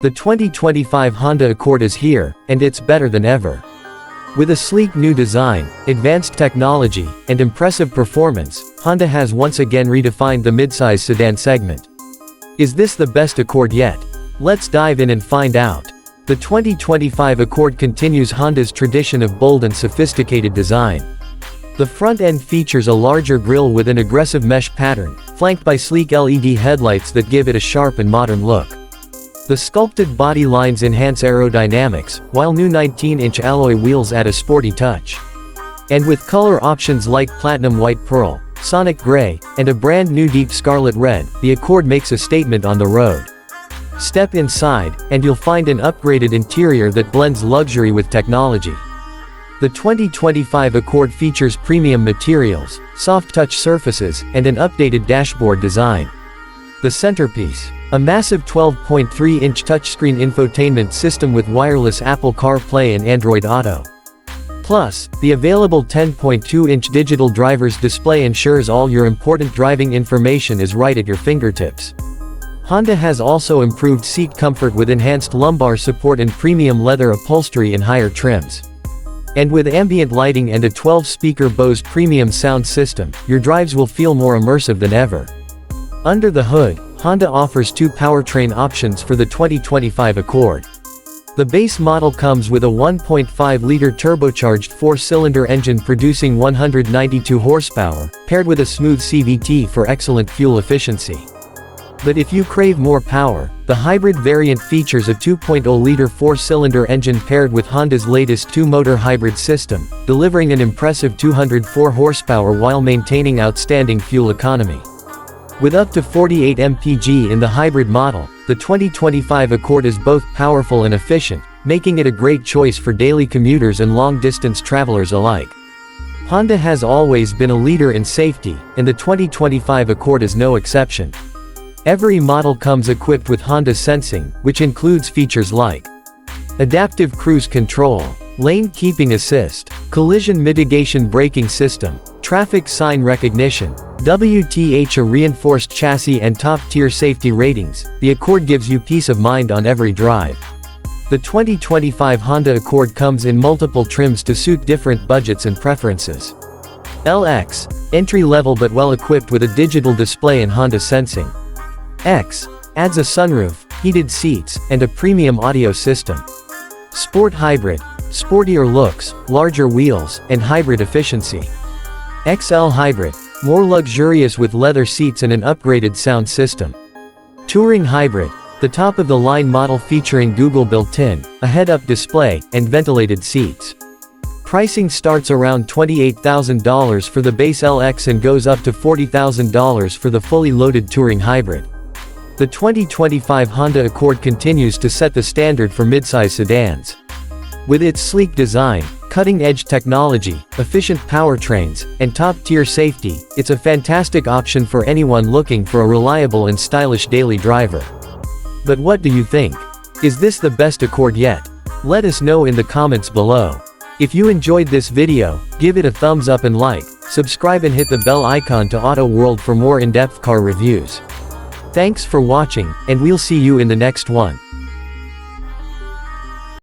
The 2025 Honda Accord is here, and it's better than ever. With a sleek new design, advanced technology, and impressive performance, Honda has once again redefined the midsize sedan segment. Is this the best Accord yet? Let's dive in and find out. The 2025 Accord continues Honda's tradition of bold and sophisticated design. The front end features a larger grille with an aggressive mesh pattern, flanked by sleek LED headlights that give it a sharp and modern look. The sculpted body lines enhance aerodynamics, while new 19-inch alloy wheels add a sporty touch. And with color options like platinum white pearl, sonic gray, and a brand new deep scarlet red, the Accord makes a statement on the road. Step inside, and you'll find an upgraded interior that blends luxury with technology. The 2025 Accord features premium materials, soft-touch surfaces, and an updated dashboard design. The centerpiece, a massive 12.3-inch touchscreen infotainment system with wireless Apple CarPlay and Android Auto. Plus, the available 10.2-inch digital driver's display ensures all your important driving information is right at your fingertips. Honda has also improved seat comfort with enhanced lumbar support and premium leather upholstery in higher trims. And with ambient lighting and a 12-speaker Bose premium sound system, your drives will feel more immersive than ever. Under the hood, Honda offers two powertrain options for the 2025 Accord. The base model comes with a 1.5-liter turbocharged 4-cylinder engine producing 192 horsepower, paired with a smooth CVT for excellent fuel efficiency. But if you crave more power, the hybrid variant features a 2.0-liter 4-cylinder engine paired with Honda's latest 2-motor hybrid system, delivering an impressive 204 horsepower while maintaining outstanding fuel economy. With up to 48 mpg in the hybrid model, the 2025 Accord is both powerful and efficient, making it a great choice for daily commuters and long-distance travelers alike. Honda has always been a leader in safety, and the 2025 Accord is no exception. Every model comes equipped with Honda Sensing, which includes features like adaptive cruise control, lane keeping assist, collision mitigation braking system, traffic sign recognition, WTH, a reinforced chassis, and top-tier safety ratings. The Accord gives you peace of mind on every drive. The 2025 Honda Accord comes in multiple trims to suit different budgets and preferences. LX, entry-level but well-equipped with a digital display and Honda Sensing. X, adds a sunroof, heated seats, and a premium audio system. Sport Hybrid, sportier looks, larger wheels, and hybrid efficiency. XL Hybrid, more luxurious with leather seats and an upgraded sound system. Touring Hybrid, the top-of-the-line model featuring Google built-in, a head-up display, and ventilated seats. Pricing starts around $28,000 for the base LX and goes up to $40,000 for the fully loaded Touring Hybrid. The 2025 Honda Accord continues to set the standard for midsize sedans. With its sleek design, cutting-edge technology, efficient powertrains, and top-tier safety, it's a fantastic option for anyone looking for a reliable and stylish daily driver. But what do you think? Is this the best Accord yet? Let us know in the comments below. If you enjoyed this video, give it a thumbs up and like, subscribe and hit the bell icon to Auto World for more in-depth car reviews. Thanks for watching, and we'll see you in the next one.